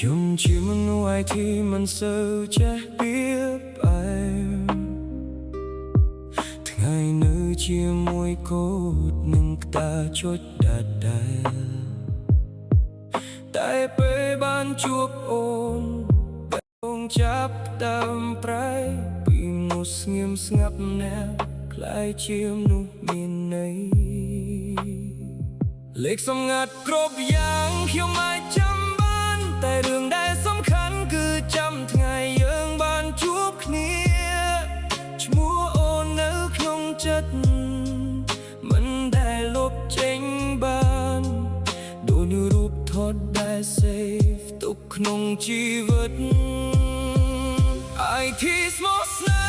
ខ្ញុំជាមនុស្សឯទីមិនសូវចេះពៀបឯថ្ងៃនៅជាមួយកូននឹងក្តារចុចដែលតែពេលបានជួបអូនបងចាប់តាមប្រៃពីមនុស្សស្ងៀមស្ងាត់ណាស់คล้ายជាមនុស្សមានន័យលេខសម្ងាត់គ្រប់យ៉ាងខ្ញុំអាចចាំបានតែរឿងដែលសំខាន់គឺចាំថ្ងៃយើងបានជួបគ្នាឈ្មោះអូននៅក្នុងចិត្តមិនដែលលុបចេញបានដូចរូបថតដែល save ទុកក្នុងជីវិត IT ស្មោះស្នេ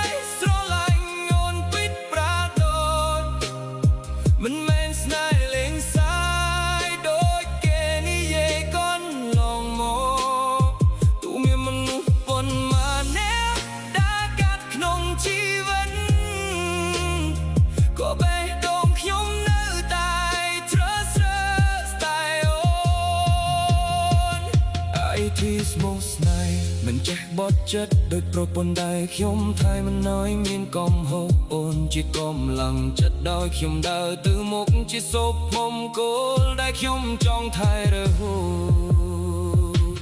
ហ៍ស្រឡាញ់អូនពិតប្រាកដមិនមែនស្នេហ៍លេងសើចដូចគេនិយាយកន្លងមកទូមានមនុស្សប៉ុន្មានអ្នកដែលកាត់ក្នុងជីវិតក៏បេះដូងខ្ញុំនៅតែត្រស្រើស្ដាយអូន IT ស្មោះស្នេហ៍មិនចេះបត់ចិត្តដូចប្រពន្ធដែលខ្ញុំថែមិនណយមានកំហុសអូនជាកម្លាំងចិត្តដោយខ្ញុំដើរទៅមុខជាសពមង្គលដែលខ្ញុំចង់ថែរហូត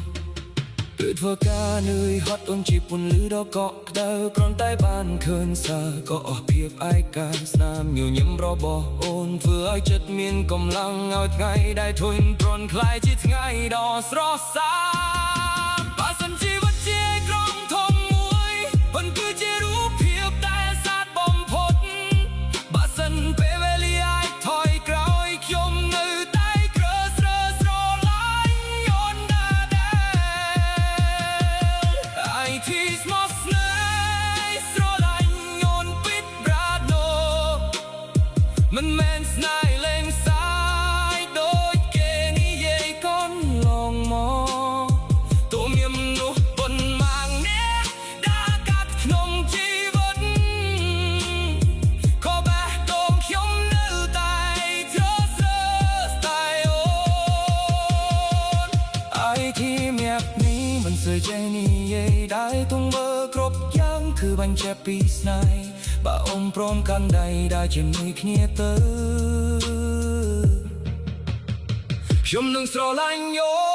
ពេលធ្វើការនឿយហត់អូនជាពន្លឺដ៏កក់ក្ដៅគ្រាន់តែបានឃើញសារក៏អស់ភាពឯកាស្នាមញញឹមរបស់អូនធ្វើឲ្យចិត្តមានកម្លាំងឲ្យថ្ងៃដែលធុញទ្រាន់คล้ายជាថ្ងៃដ៏ស្រស់ស្អាតបើសិនជីវិតជាក្រុងធំមួយមិនគឺជារូបភាពដែលសាទបំផុតបើសិនពេលវេលាអាចថយក្រោយខ្ញុំនៅតែក្រស្រើស្រឡាញ់អូនដែរ IT ស្មោះស្នេហ៍ស្រឡាញ់អូនពិតប្រាកដមិនមែនស្នេហ៍លេងសើចដូចគេនិយាយកន្លងមកទូមានមនុស្សប៉ុន្មានអ្នកដែលកាត់ក្នុងជីវិតក៏បេះដូងខ្ញុំនៅតែត្រស្រើស្ដាយអូន IT មាក់នេះមិនសូវចេះនិយាយដែរទង្វើគ្រប់យ៉ាងគឺបាញ់ចាប់ពីស្នេហ៍បើអូនព្រមកាន់ដៃដើរជាមួយគ្នាទៅខ្ញុំនឹងស្រឡាញ់អូ